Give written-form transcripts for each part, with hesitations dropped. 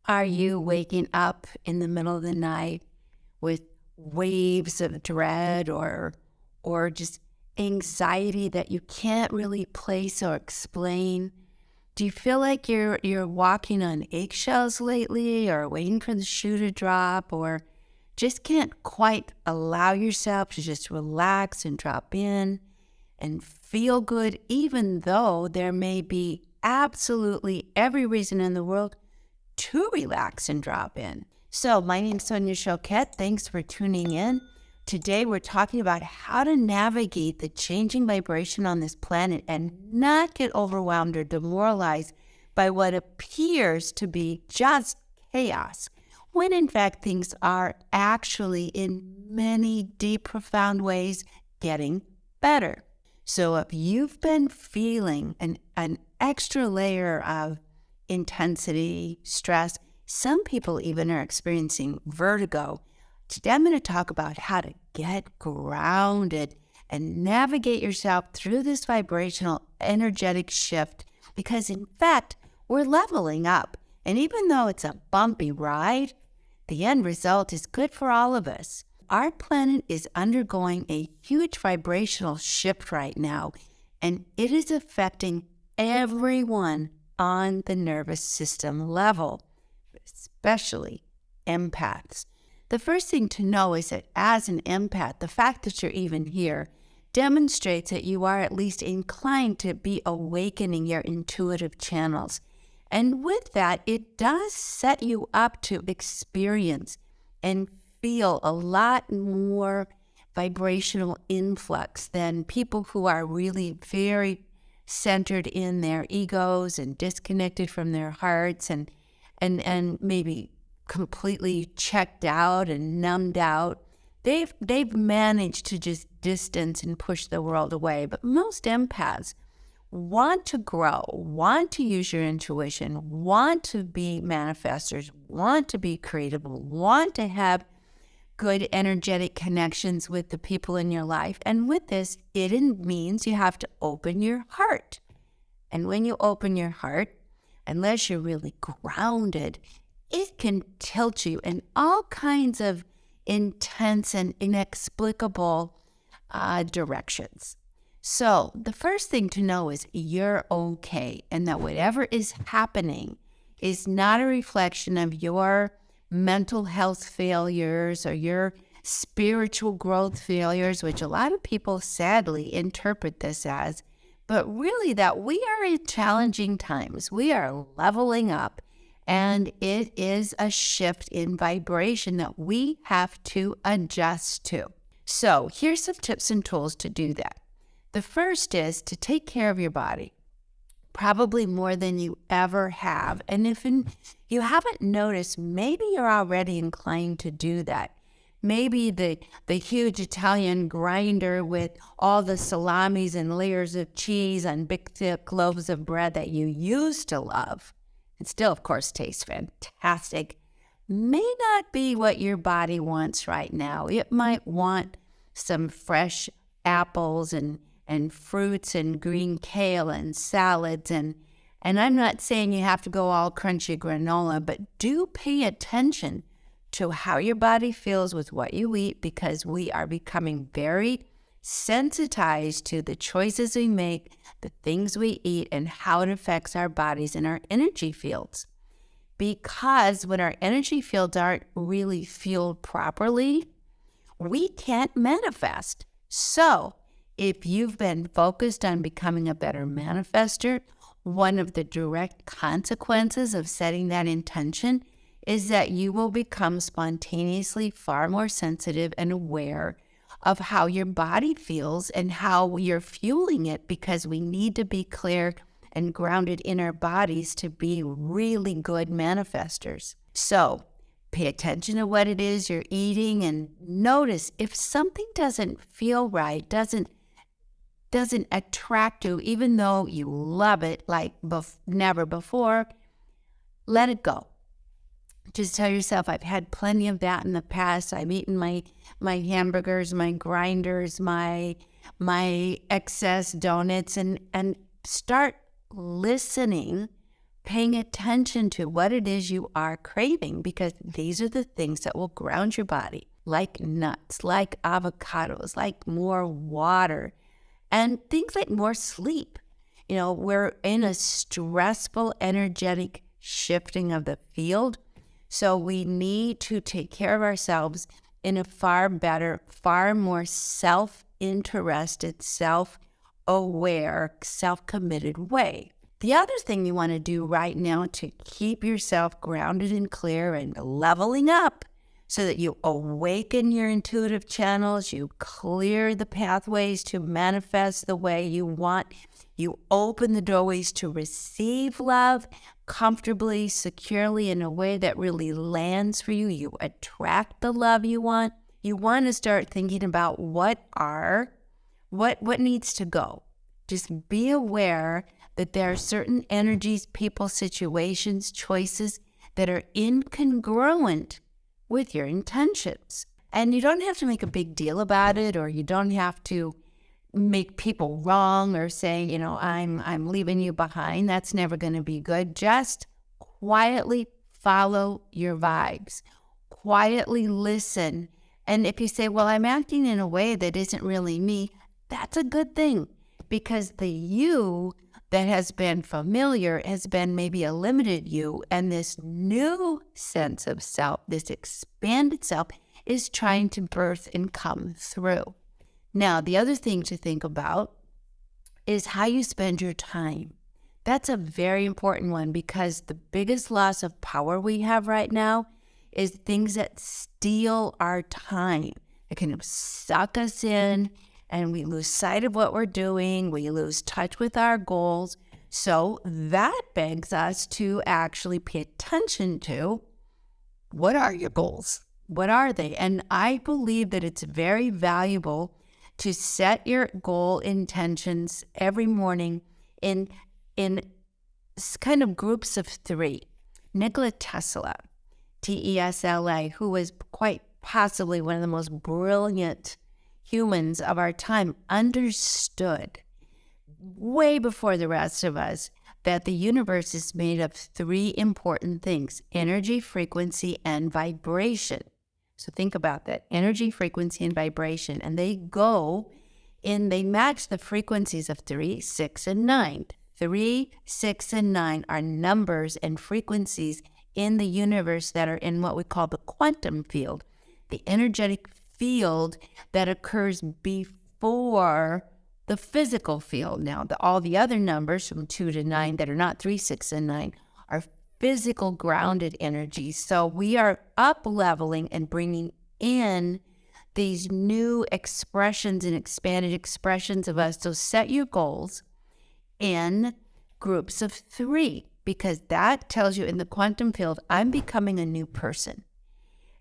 Are you waking up in the middle of the night with waves of dread or just anxiety that you can't really place or explain? Do you feel like you're walking on eggshells lately, or waiting for the shoe to drop, or just can't quite allow yourself to just relax and drop in and feel good, even though there may be absolutely every reason in the world to relax and drop in? So my name's Sonia Choquette. Thanks for tuning in. Today we're talking about how to navigate the changing vibration on this planet and not get overwhelmed or demoralized by what appears to be just chaos, when in fact things are actually in many deep, profound ways getting better. So if you've been feeling an extra layer of intensity, stress, some people even are experiencing vertigo, today I'm going to talk about how to get grounded and navigate yourself through this vibrational energetic shift, because in fact, we're leveling up. And even though it's a bumpy ride, the end result is good for all of us. Our planet is undergoing a huge vibrational shift right now, and it is affecting everyone on the nervous system level, especially empaths. The first thing to know is that as an empath, the fact that you're even here demonstrates that you are at least inclined to be awakening your intuitive channels. And with that, it does set you up to experience and feel a lot more vibrational influx than people who are really very centered in their egos and disconnected from their hearts and maybe completely checked out and numbed out. They've managed to just distance and push the world away. But most empaths want to grow, want to use your intuition, want to be manifestors, want to be creative, want to have good energetic connections with the people in your life. And with this, it means you have to open your heart. And when you open your heart, unless you're really grounded, it can tilt you in all kinds of intense and inexplicable directions. So the first thing to know is you're okay, and that whatever is happening is not a reflection of your mental health failures or your spiritual growth failures, which a lot of people sadly interpret this as, but really that we are in challenging times. We are leveling up, and it is a shift in vibration that we have to adjust to. So here's some tips and tools to do that. The first is to take care of your body, probably more than you ever have. And if you haven't noticed, maybe you're already inclined to do that. Maybe the huge Italian grinder with all the salamis and layers of cheese and big thick loaves of bread that you used to love, and still, of course, tastes fantastic, may not be what your body wants right now. It might want some fresh apples and fruits and green kale and salads. And I'm not saying you have to go all crunchy granola, but do pay attention to how your body feels with what you eat, because we are becoming very sensitized to the choices we make, the things we eat, and how it affects our bodies and our energy fields. Because when our energy fields aren't really fueled properly, we can't manifest. So if you've been focused on becoming a better manifester, one of the direct consequences of setting that intention is that you will become spontaneously far more sensitive and aware of how your body feels and how you're fueling it, because we need to be clear and grounded in our bodies to be really good manifestors. So pay attention to what it is you're eating, and notice if something doesn't feel right, doesn't attract you, even though you love it like never before, let it go. Just tell yourself, I've had plenty of that in the past. I've eaten my hamburgers, my grinders, my excess donuts, and start listening paying attention to what it is you are craving, because these are the things that will ground your body, like nuts, like avocados, like more water, and things like more sleep. We're in a stressful, energetic shifting of the field. So we need to take care of ourselves in a far better, far more self-interested, self-aware, self-committed way. The other thing you want to do right now to keep yourself grounded and clear and leveling up so that you awaken your intuitive channels, you clear the pathways to manifest the way you want, you open the doorways to receive love comfortably, securely, in a way that really lands for you. You attract the love you want. You want to start thinking about what needs to go. Just be aware that there are certain energies, people, situations, choices that are incongruent with your intentions. And you don't have to make a big deal about it, or you don't have to make people wrong or say, I'm leaving you behind. That's never going to be good. Just quietly follow your vibes. Quietly listen. And if you say, well, I'm acting in a way that isn't really me, that's a good thing, because the you that has been familiar has been maybe a limited you, and this new sense of self, this expanded self, is trying to birth and come through. Now, the other thing to think about is how you spend your time. That's a very important one, because the biggest loss of power we have right now is things that steal our time. It kind of suck us in, and we lose sight of what we're doing. We lose touch with our goals. So that begs us to actually pay attention to, what are your goals? What are they? And I believe that it's very valuable to set your goal intentions every morning in kind of groups of 3. Nikola Tesla, Tesla, who was quite possibly one of the most brilliant humans of our time, understood way before the rest of us that the universe is made of 3 important things: energy, frequency, and vibration. So think about that: energy, frequency, and vibration. And they match the frequencies of 3, 6, and 9. 3, 6, and 9 are numbers and frequencies in the universe that are in what we call the quantum field, the energetic field that occurs before the physical field. Now, all the other numbers from 2 to 9 that are not 3, 6, and 9 are physical grounded energies. So we are up-leveling and bringing in these new expressions and expanded expressions of us. So set your goals in groups of 3, because that tells you in the quantum field, I'm becoming a new person.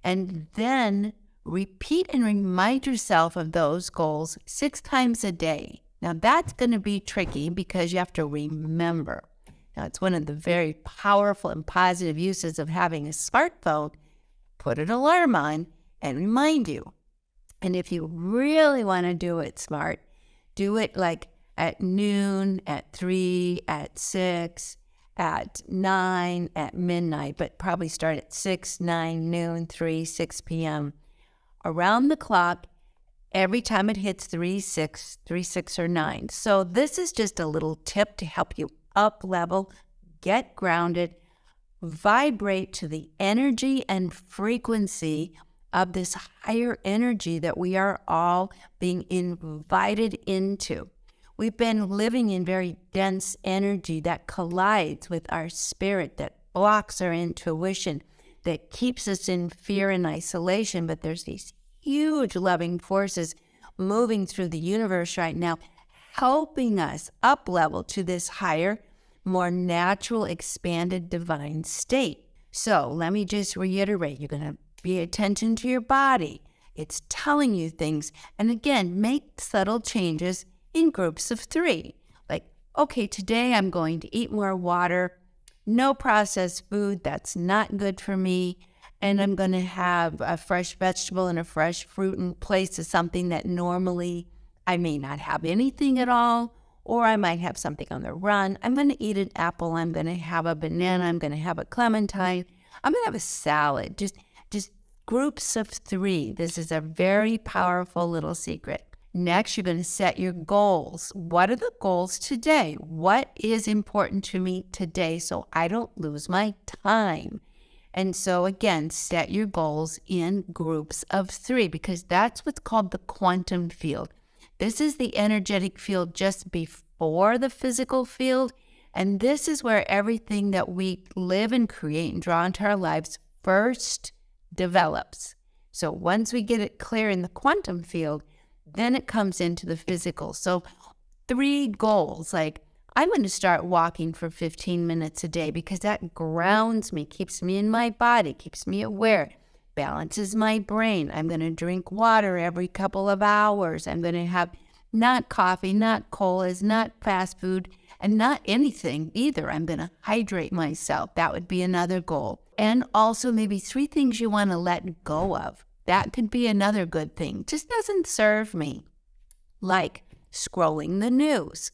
And then repeat and remind yourself of those goals 6 times a day. Now that's going to be tricky, because you have to remember. Now, it's one of the very powerful and positive uses of having a smartphone. Put an alarm on and remind you. And if you really want to do it smart, do it like at noon, at 3, at 6, at 9, at midnight, but probably start at 6, 9, noon, 3, 6 p.m. Around the clock, every time it hits 3, 6, 3, 6, or 9. So this is just a little tip to help you up level, get grounded, vibrate to the energy and frequency of this higher energy that we are all being invited into. We've been living in very dense energy that collides with our spirit, that blocks our intuition, that keeps us in fear and isolation. But there's these huge loving forces moving through the universe right now, helping us up level to this higher, more natural, expanded divine state. So let me just reiterate, you're going to pay attention to your body. It's telling you things. And again, make subtle changes in groups of 3. Like, okay, today I'm going to eat more water, no processed food, that's not good for me. And I'm going to have a fresh vegetable and a fresh fruit in place of something that normally I may not have anything at all, or I might have something on the run. I'm going to eat an apple. I'm going to have a banana. I'm going to have a clementine. I'm going to have a salad. Just groups of 3. This is a very powerful little secret. Next, you're going to set your goals. What are the goals today? What is important to me today so I don't lose my time? And so again, set your goals in groups of 3 because that's what's called the quantum field. This is the energetic field just before the physical field. And this is where everything that we live and create and draw into our lives first develops. So once we get it clear in the quantum field, then it comes into the physical. So 3 goals, like I'm going to start walking for 15 minutes a day because that grounds me, keeps me in my body, keeps me aware, balances my brain. I'm going to drink water every couple of hours. I'm going to have not coffee, not colas, not fast food, and not anything either. I'm going to hydrate myself. That would be another goal. And also maybe 3 things you want to let go of. That could be another good thing. Just doesn't serve me. Like scrolling the news.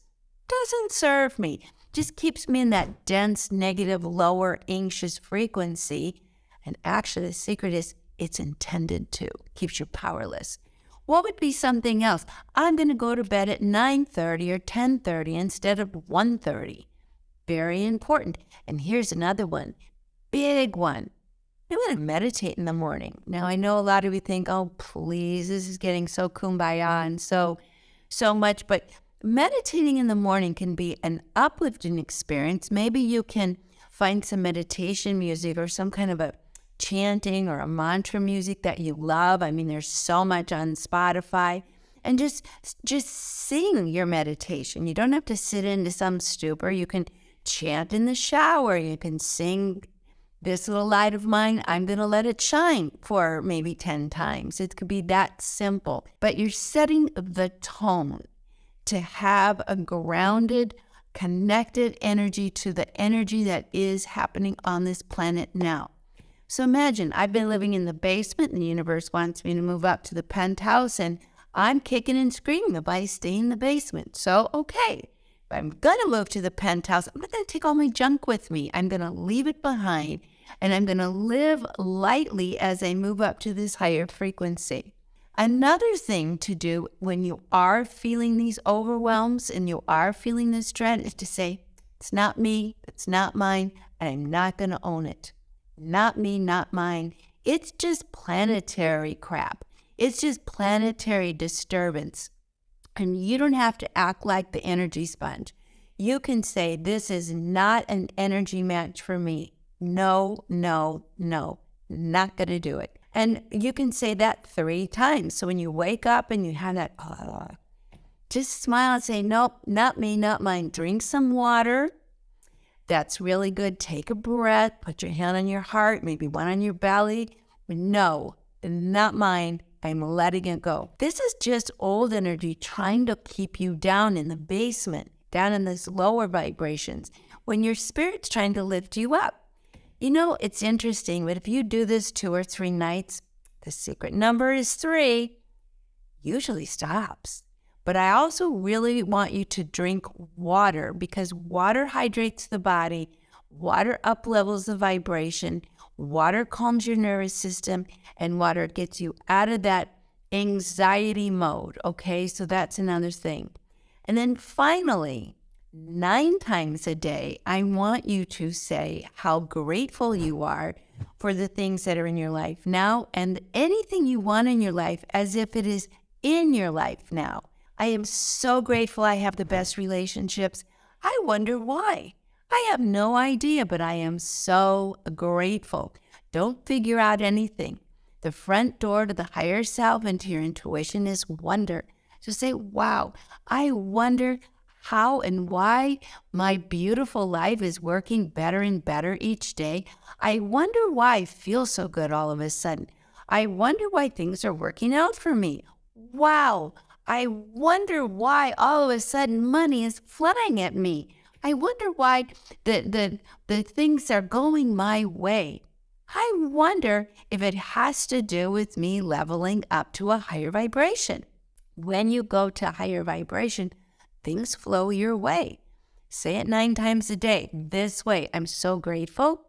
Doesn't serve me. Just keeps me in that dense, negative, lower, anxious frequency. And actually the secret is it's intended to. Keeps you powerless. What would be something else? I'm going to go to bed at 9:30 or 10:30 instead of 1:30. Very important. And here's another one. Big one. I'm going to meditate in the morning. Now, I know a lot of you think, oh, please, this is getting so kumbaya and so much. But meditating in the morning can be an uplifting experience. Maybe you can find some meditation music or some kind of a chanting or a mantra music that you love. I mean, there's so much on Spotify. And just sing your meditation. You don't have to sit into some stupor. You can chant in the shower. You can sing, this little light of mine, I'm going to let it shine for maybe 10 times. It could be that simple. But you're setting the tone to have a grounded, connected energy to the energy that is happening on this planet now. So imagine I've been living in the basement and the universe wants me to move up to the penthouse and I'm kicking and screaming if I stay in the basement. So, okay, if I'm going to move to the penthouse, I'm not going to take all my junk with me. I'm going to leave it behind and I'm going to live lightly as I move up to this higher frequency. Another thing to do when you are feeling these overwhelms and you are feeling this dread is to say, it's not me, it's not mine, and I'm not going to own it. Not me, not mine. It's just planetary crap. It's just planetary disturbance. And you don't have to act like the energy sponge. You can say, this is not an energy match for me. No, no, no, not going to do it. And you can say that 3 times. So when you wake up and you have that, just smile and say, nope, not me, not mine. Drink some water. That's really good. Take a breath. Put your hand on your heart, maybe one on your belly. No, not mine. I'm letting it go. This is just old energy trying to keep you down in the basement, down in these lower vibrations, when your spirit's trying to lift you up. You know, it's interesting, but if you do this 2 or 3 nights, the secret number is 3, usually stops. But I also really want you to drink water because water hydrates the body, water uplevels the vibration, water calms your nervous system, and water gets you out of that anxiety mode, okay? So that's another thing. And then finally, 9 times a day, I want you to say how grateful you are for the things that are in your life now and anything you want in your life as if it is in your life now. I am so grateful I have the best relationships. I wonder why. I have no idea, but I am so grateful. Don't figure out anything. The front door to the higher self and to your intuition is wonder. So say, wow, I wonder how and why my beautiful life is working better and better each day. I wonder why I feel so good all of a sudden. I wonder why things are working out for me. Wow. I wonder why all of a sudden money is flying at me. I wonder why the things are going my way. I wonder if it has to do with me leveling up to a higher vibration. When you go to higher vibration, things flow your way. Say it 9 times a day. This way, I'm so grateful,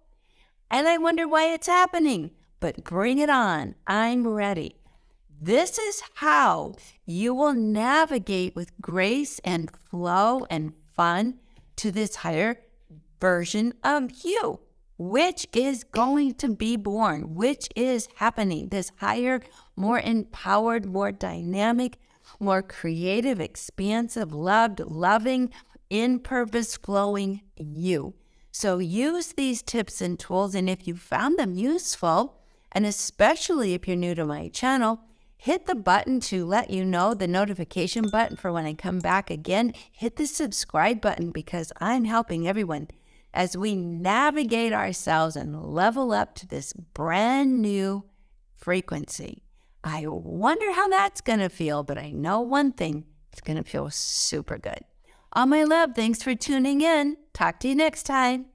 and I wonder why it's happening, but bring it on. I'm ready. This is how you will navigate with grace and flow and fun to this higher version of you, which is going to be born, which is happening. This higher, more empowered, more dynamic, more creative, expansive, loved, loving, in purpose flowing you. So use these tips and tools, and if you found them useful, and especially if you're new to my channel, hit the button to let you know, the notification button for when I come back again. Hit the subscribe button because I'm helping everyone as we navigate ourselves and level up to this brand new frequency. I wonder how that's going to feel, but I know one thing, it's going to feel super good. All my love, thanks for tuning in. Talk to you next time.